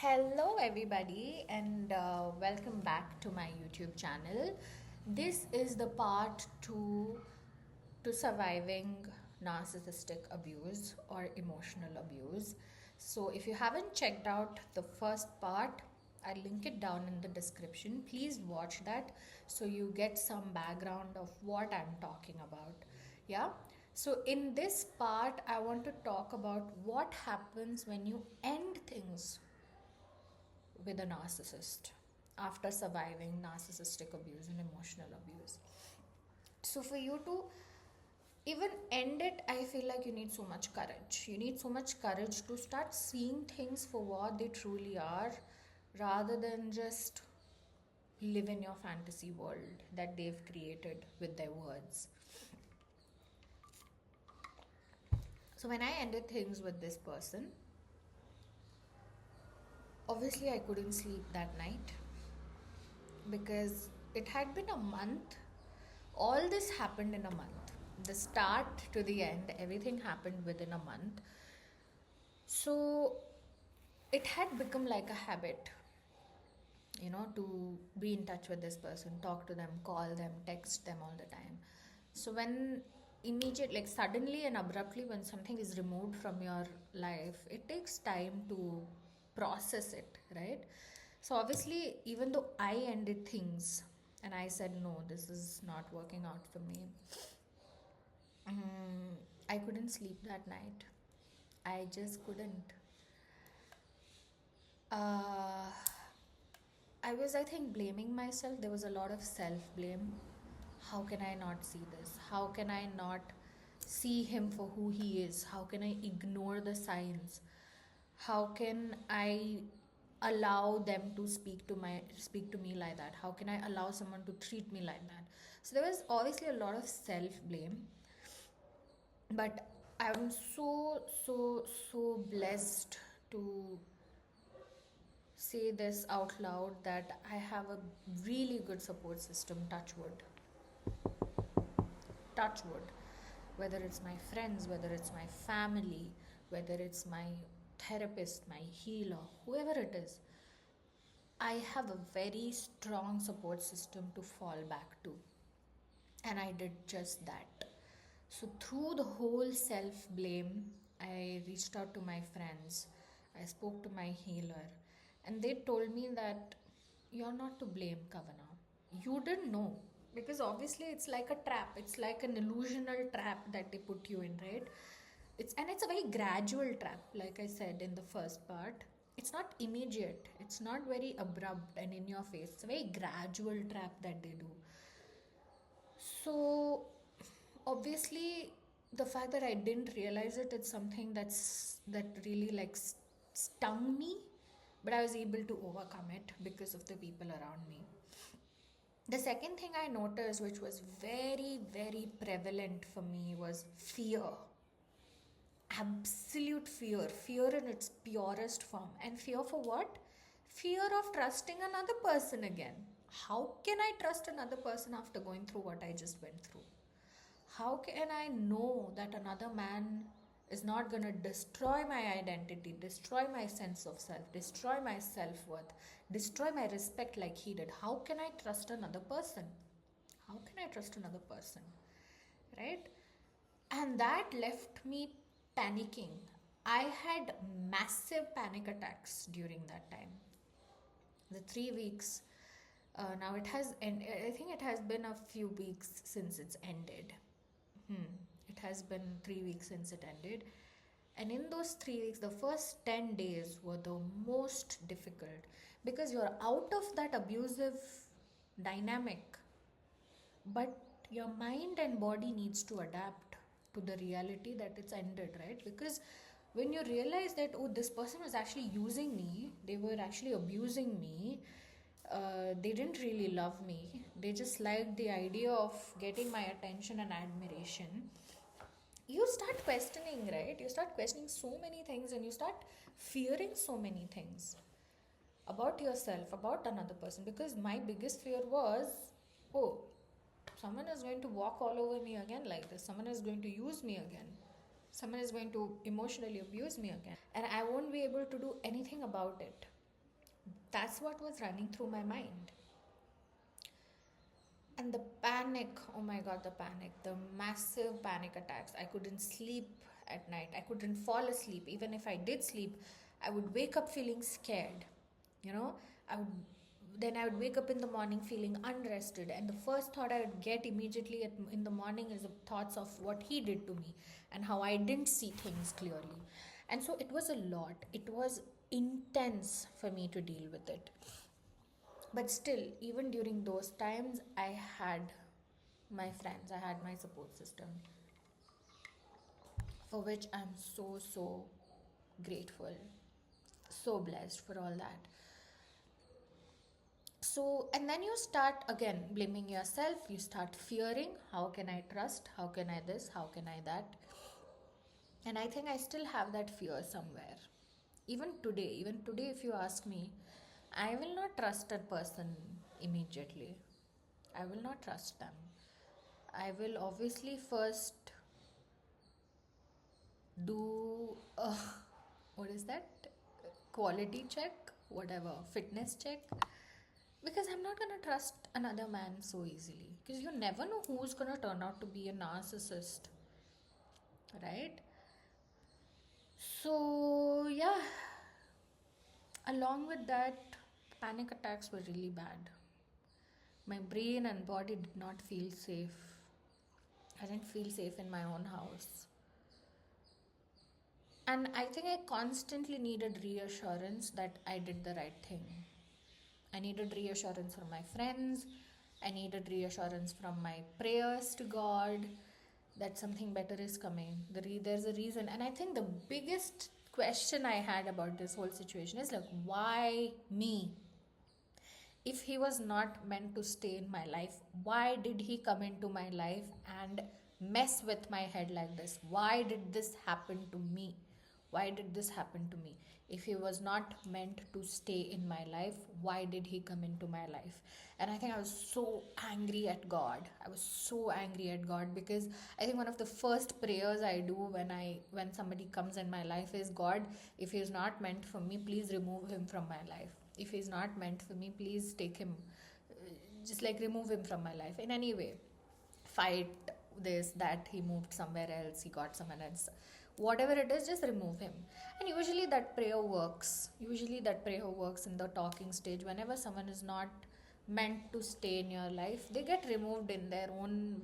Hello, everybody, and welcome back to my YouTube channel. This is the part two to surviving narcissistic abuse or emotional abuse. So, if you haven't checked out the first part, I'll link it down in the description. Please watch that so you get some background of what I'm talking about. Yeah. So, in this part, I want to talk about what happens when you end things with a narcissist after surviving narcissistic abuse and emotional abuse. So, for you to even end it, I feel like you need so much courage. You need so much courage to start seeing things for what they truly are rather than just live in your fantasy world that they've created with their words. So, when I ended things with this person, obviously I couldn't sleep that night because it had been a month. All this happened in a month. The start to the end, everything happened within a month. So it had become like a habit, to be in touch with this person, talk to them, call them, text them all the time. So when suddenly and abruptly, when something is removed from your life, it takes time to process it, right? So obviously, even though I ended things and I said, no, this is not working out for me, I couldn't sleep that night. I just couldn't. Uh, I think, blaming myself. There was a lot of self blame. How can I not see this? How can I not see him for who he is? How can I ignore the signs? How can I allow them to speak to me like that? How can I allow someone to treat me like that? So there was obviously a lot of self blame, but I'm so blessed to say this out loud that I have a really good support system. Touch wood. Whether it's my friends, whether it's my family, whether it's my therapist, my healer, whoever it is, I have a very strong support system to fall back to. And I did just that. So, through the whole self blame, I reached out to my friends, I spoke to my healer, and they told me that you're not to blame, Kavana. You didn't know. Because obviously it's like a trap, it's like an illusional trap that they put you in, right? It's a very gradual trap, like I said in the first part. It's not immediate, it's not very abrupt and in your face. It's a very gradual trap that they do. So obviously the fact that I didn't realize it, it's something that really like stung me, but I was able to overcome it because of the people around me. The second thing I noticed, which was very, very prevalent for me, was fear. Absolute fear. Fear in its purest form. And fear for what? Fear of trusting another person again. How can I trust another person after going through what I just went through? How can I know that another man is not going to destroy my identity, destroy my sense of self, destroy my self worth, destroy my respect like he did? How can I trust another person? How can I trust another person? Right? And that left me panicking. I had massive panic attacks during that time. The 3 weeks, now it has, and I think it has been a few weeks since it's ended. It has been 3 weeks since it ended. And in those 3 weeks, the first 10 days were the most difficult because you're out of that abusive dynamic, but your mind and body needs to adapt to the reality that it's ended, right? Because when you realize that, oh, this person was actually using me, they were actually abusing me, they didn't really love me, they just liked the idea of getting my attention and admiration, you start questioning, right? You start questioning so many things and you start fearing so many things about yourself, about another person. Because my biggest fear was, oh, someone is going to walk all over me again like this, someone is going to use me again, someone is going to emotionally abuse me again, and I won't be able to do anything about it. That's what was running through my mind. And the panic, oh my god, the panic, the massive panic attacks. I couldn't sleep at night. I couldn't fall asleep. Even if I did sleep, I would wake up feeling scared. You know, I would then I would wake up in the morning feeling unrested, and the first thought I would get immediately in the morning is the thoughts of what he did to me and how I didn't see things clearly. And so it was a lot. It was intense for me to deal with it. But still, even during those times, I had my friends, I had my support system, for which I'm so, so grateful, so blessed for all that. So, and then you start again blaming yourself, you start fearing, how can I trust, how can I this, how can I that. And I think I still have that fear somewhere. Even today, if you ask me, I will not trust a person immediately. I will not trust them. I will obviously first do a, what is that? Quality check, whatever, fitness check. Because I'm not gonna trust another man so easily. Because you never know who's gonna turn out to be a narcissist, right? So, yeah, along with that, panic attacks were really bad. My brain and body did not feel safe. I didn't feel safe in my own house. And I think I constantly needed reassurance that I did the right thing. I needed reassurance from my friends. I needed reassurance from my prayers to God that something better is coming. There's a reason. And I think the biggest question I had about this whole situation is like, why me? If he was not meant to stay in my life, why did he come into my life and mess with my head like this? Why did this happen to me? Why did this happen to me? If he was not meant to stay in my life, why did he come into my life? And I think I was so angry at God. I was so angry at God, because I think one of the first prayers I do when somebody comes in my life is, God, if he is not meant for me, please remove him from my life. If he's not meant for me, please take him, just like remove him from my life in any way. Fight this, that, he moved somewhere else, he got someone else, whatever it is, just remove him. And usually that prayer works. Usually that prayer works in the talking stage. Whenever someone is not meant to stay in your life, they get removed in their own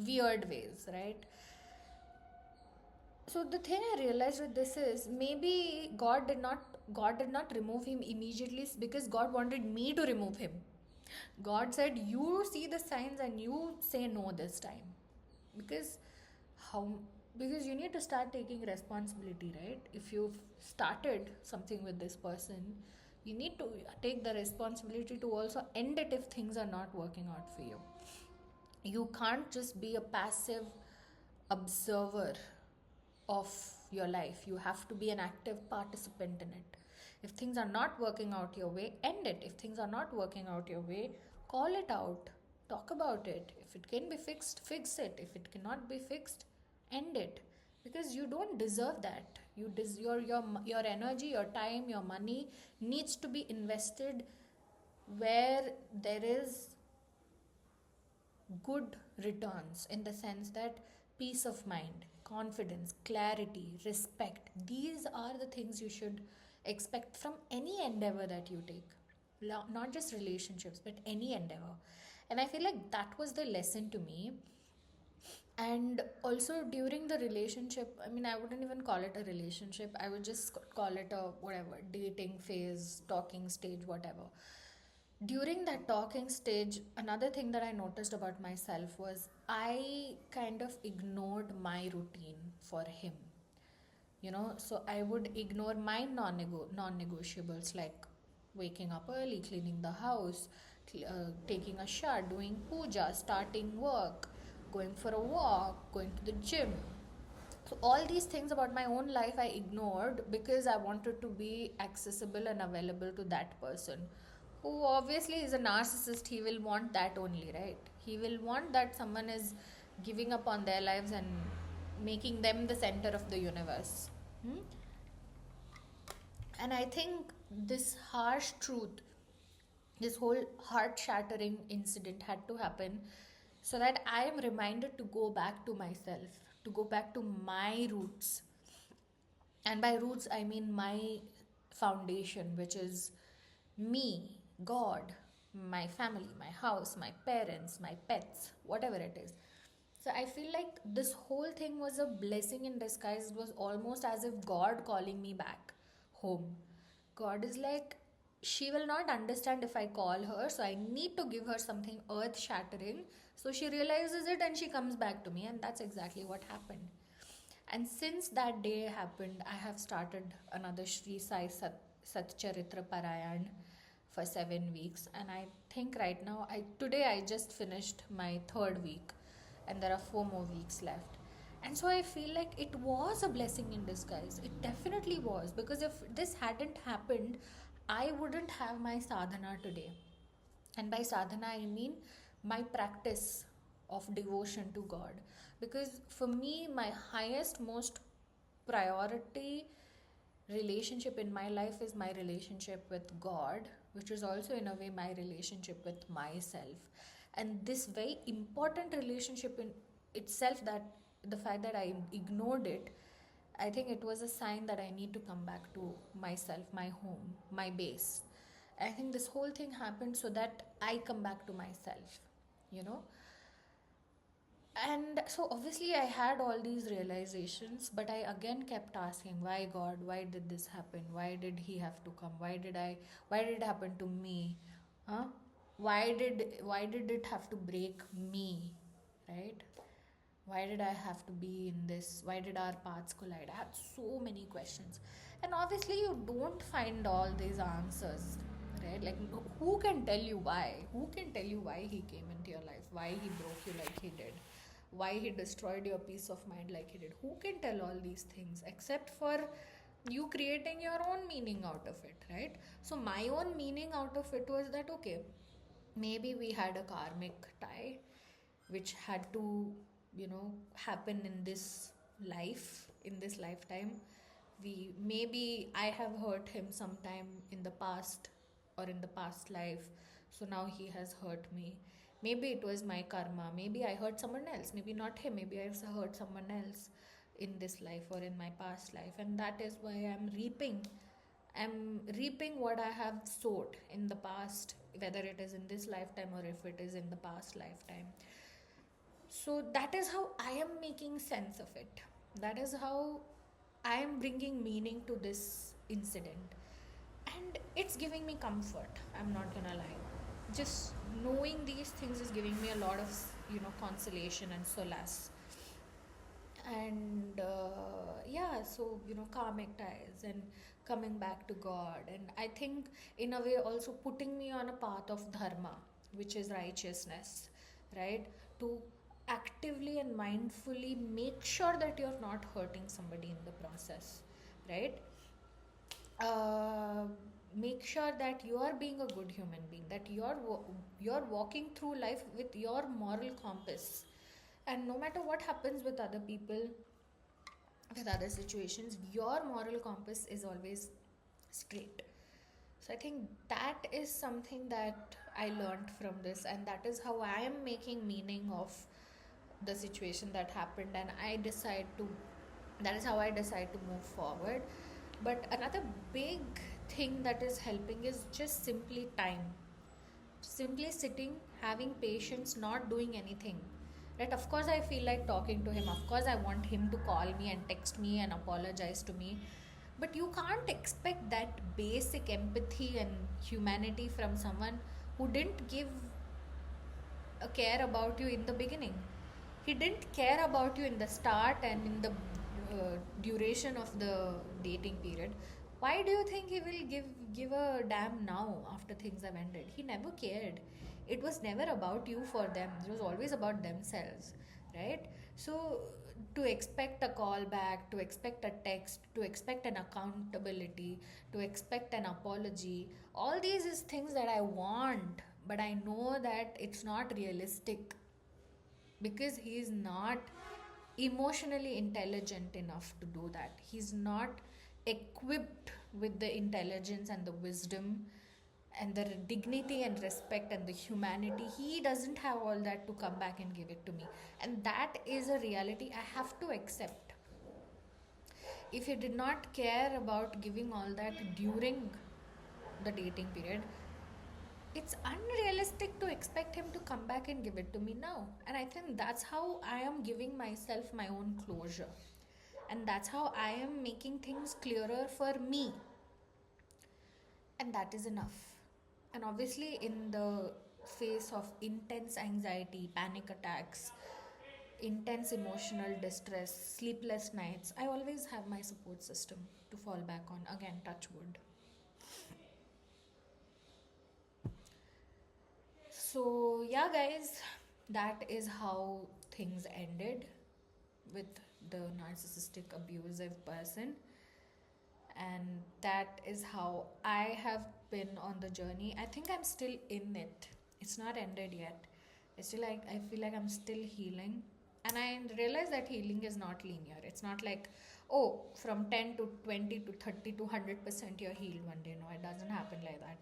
weird ways, right? So the thing I realized with this is, maybe God did not remove him immediately because God wanted me to remove him. God said, you see the signs and you say no this time. Because how because you need to start taking responsibility, right? If you've started something with this person, you need to take the responsibility to also end it if things are not working out for you. You can't just be a passive observer of your life. You have to be an active participant in it. If things are not working out your way, end it. If things are not working out your way, call it out. Talk about it. If it can be fixed, fix it. If it cannot be fixed, end it. Because you don't deserve that. Your energy, your time, your money needs to be invested where there is good returns, in the sense that peace of mind, confidence, clarity, respect, these are the things you should expect from any endeavor that you take. Not just relationships, but any endeavor. And I feel like that was the lesson to me. And also during the relationship, I mean, I wouldn't even call it a relationship, I would just call it a whatever, dating phase, talking stage, whatever. During that talking stage, another thing that I noticed about myself was I kind of ignored my routine for him. So I would ignore my non-negotiables, like waking up early, cleaning the house, taking a shower, doing puja, starting work, going for a walk, going to the gym. So all these things about my own life I ignored because I wanted to be accessible and available to that person, who obviously is a narcissist. He will want that only, right? He will want that someone is giving up on their lives and making them the center of the universe. Hmm? And I think this harsh truth, this whole heart shattering incident had to happen so that I am reminded to go back to myself, to go back to my roots. And by roots, I mean my foundation, which is me, God, my family, my house, my parents, my pets, whatever it is. So I feel like this whole thing was a blessing in disguise. It was almost as if God calling me back home. God is like, she will not understand if I call her, so I need to give her something earth shattering. So she realizes it and she comes back to me, and that's exactly what happened. And since that day happened, I have started another Shri Sai Satcharitra Parayan for 7 weeks. And I think right now, today I just finished my third week, and there are 4 more weeks left. And so I feel like it was a blessing in disguise. It definitely was, because if this hadn't happened, I wouldn't have my sadhana today. And by sadhana, I mean my practice of devotion to God. Because for me, my highest, most priority relationship in my life is my relationship with God, which is also in a way my relationship with myself. And this very important relationship in itself, that the fact that I ignored it, I think it was a sign that I need to come back to myself, my home, my base. I think this whole thing happened so that I come back to myself, you know. And so obviously I had all these realizations, but I again kept asking, why God? Why did this happen? Why did he have to come? Why did it happen to me? Huh? Why did it have to break me? Right? Why did I have to be in this? Why did our paths collide? I had so many questions. And obviously, you don't find all these answers, right? Like, who can tell you why? Who can tell you why he came into your life? Why he broke you like he did? Why he destroyed your peace of mind like he did? Who can tell all these things except for you creating your own meaning out of it, right? So, my own meaning out of it was that, okay, maybe we had a karmic tie which had to, happen in this life, in this lifetime. We maybe I have hurt him sometime in the past or in the past life, so now he has hurt me. Maybe it was my karma, maybe I hurt someone else, maybe not him, maybe I also hurt someone else in this life or in my past life, and that is why I'm reaping what I have sowed in the past, whether it is in this lifetime or if it is in the past lifetime. So that is how I am making sense of it. That is how I am bringing meaning to this incident. And it's giving me comfort. I'm not gonna lie. Just knowing these things is giving me a lot of, consolation and solace. And yeah, so, karmic ties and coming back to God. And I think, in a way, also putting me on a path of dharma, which is righteousness, right? To actively and mindfully make sure that you're not hurting somebody in the process, right? uh, Make sure that you are being a good human being, that you're walking through life with your moral compass, and no matter what happens with other people, with other situations, your moral compass is always straight. So I think that is something that I learned from this, and that is how I am making meaning of the situation that happened, and that is how I decide to move forward. But another big thing that is helping is just simply time. Simply sitting, having patience, not doing anything. Right? Of course, I feel like talking to him. Of course, I want him to call me and text me and apologize to me. But you can't expect that basic empathy and humanity from someone who didn't give a care about you in the beginning. He didn't care about you in the start and in the duration of the dating period. Why do you think he will give a damn now after things have ended? He never cared. It was never about you for them. It was always about themselves, right? So to expect a call back, to expect a text, to expect an accountability, to expect an apology, all these is things that I want, but I know that it's not realistic because he is not emotionally intelligent enough to do that. He's not equipped with the intelligence and the wisdom and the dignity and respect and the humanity. He doesn't have all that to come back and give it to me. And that is a reality I have to accept. If he did not care about giving all that during the dating period, it's unrealistic to expect him to come back and give it to me now. And I think that's how I am giving myself my own closure. And that's how I am making things clearer for me. And that is enough. And obviously, in the face of intense anxiety, panic attacks, intense emotional distress, sleepless nights, I always have my support system to fall back on. Again, touch wood. So, yeah, guys, that is how things ended with the narcissistic, abusive person. And that is how I have been on the journey. I think I'm still in it. It's not ended yet. It's still like I feel like I'm still healing. And I realize that healing is not linear. It's not like, oh, from 10 to 20 to 30 to 100% you're healed one day. No, it doesn't happen like that.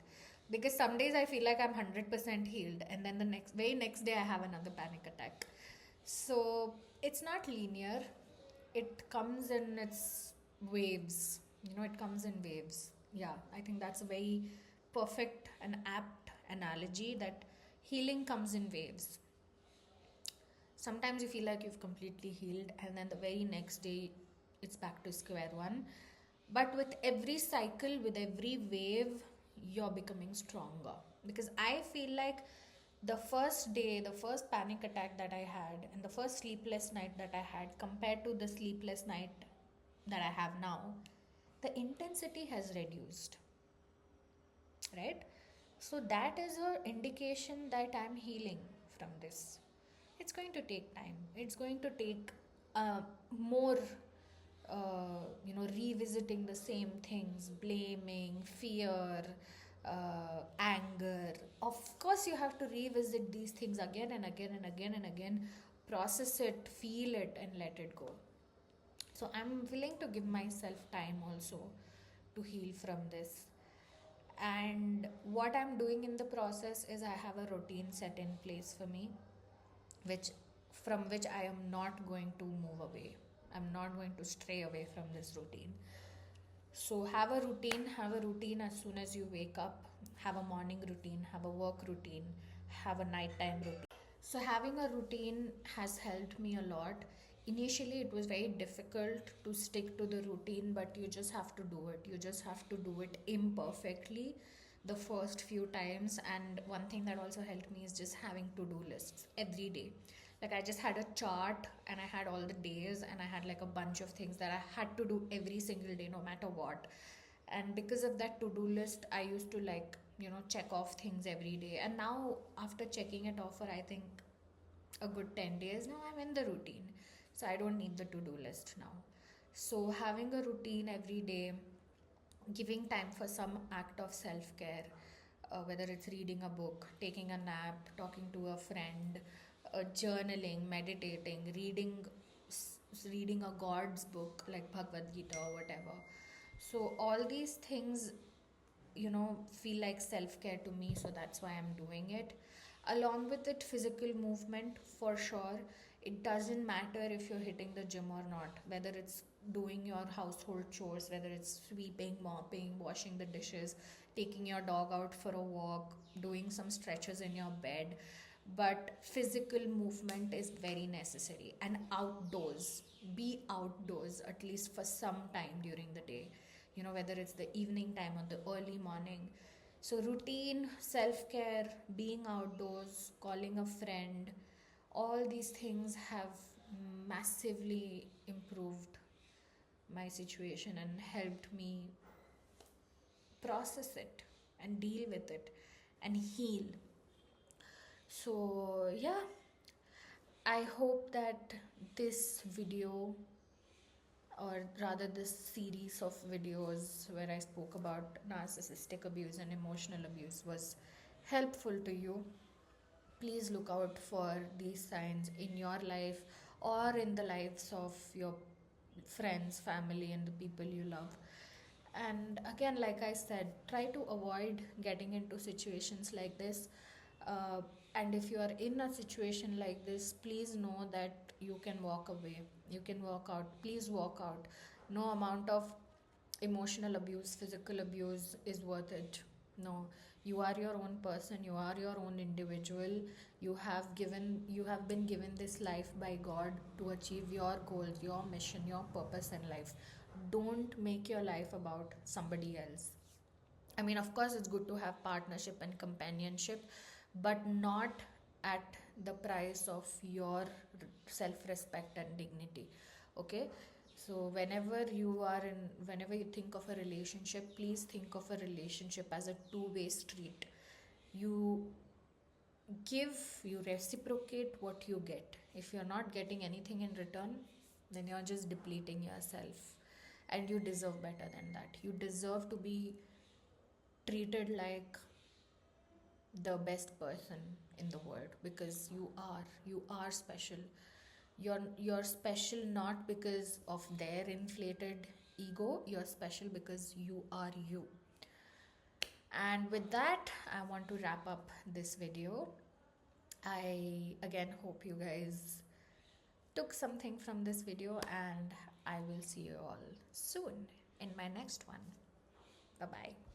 Because some days I feel like I'm 100% healed, and then the very next day I have another panic attack. So it's not linear. It comes in its waves. It comes in waves. Yeah, I think that's a very perfect and apt analogy, that healing comes in waves. Sometimes you feel like you've completely healed, and then the very next day it's back to square one. But with every cycle, with every wave, you're becoming stronger. Because I feel like the first day, the first panic attack that I had, and the first sleepless night that I had, compared to the sleepless night that I have now, the intensity has reduced, right? So that is an indication that I'm healing from this. It's going to take time. It's going to take more revisiting the same things, blaming, fear, anger. Of course, you have to revisit these things again and again and again and again, process it, feel it, and let it go. So I'm willing to give myself time also to heal from this. And what I'm doing in the process is I have a routine set in place for me, which from which I am not going to move away. I'm not going to stray away from this routine. So have a routine as soon as you wake up. Have a morning routine, have a work routine, have a nighttime routine. So having a routine has helped me a lot. Initially, it was very difficult to stick to the routine, but you just have to do it. You just have to do it imperfectly the first few times. And one thing that also helped me is just having to-do lists every day. Like, I just had a chart and I had all the days, and I had like a bunch of things that I had to do every single day, no matter what. And because of that to-do list, I used to check off things every day. And now, after checking it off for, I think, a good 10 days now, I'm in the routine. So I don't need the to-do list now. So having a routine every day, giving time for some act of self-care, whether it's reading a book, taking a nap, talking to a friend, journaling, meditating, reading a God's book like Bhagavad Gita or whatever. So all these things, feel like self-care to me, so that's why I'm doing it. Along with it, physical movement for sure. It doesn't matter if you're hitting the gym or not, whether it's doing your household chores, whether it's sweeping, mopping, washing the dishes, taking your dog out for a walk, doing some stretches in your bed. But physical movement is very necessary. And outdoors, be outdoors at least for some time during the day, whether it's the evening time or the early morning. So routine, self-care, being outdoors, calling a friend, all these things have massively improved my situation and helped me process it and deal with it and heal. So yeah, I hope that this video, or rather this series of videos where I spoke about narcissistic abuse and emotional abuse, was helpful to you. Please look out for these signs in your life or in the lives of your friends, family, and the people you love. And again, like I said, try to avoid getting into situations like this. uh, and if you are in a situation like this, please know that you can walk away, you can walk out, please walk out. No amount of emotional abuse, physical abuse is worth it. No, you are your own person, you are your own individual. You have been given this life by God to achieve your goals, your mission, your purpose in life. Don't make your life about somebody else. I mean, of course, it's good to have partnership and companionship, but not at the price of your self respect and dignity. Okay? So, whenever you think of a relationship, please think of a relationship as a two-way street. You give, you reciprocate what you get. If you're not getting anything in return, then you're just depleting yourself. And you deserve better than that. You deserve to be treated like the best person in the world, because you are special. You're special not because of their inflated ego. You're special because you are you. And with that, I want to wrap up this video. I again hope you guys took something from this video, and I will see you all soon in my next one. Bye bye.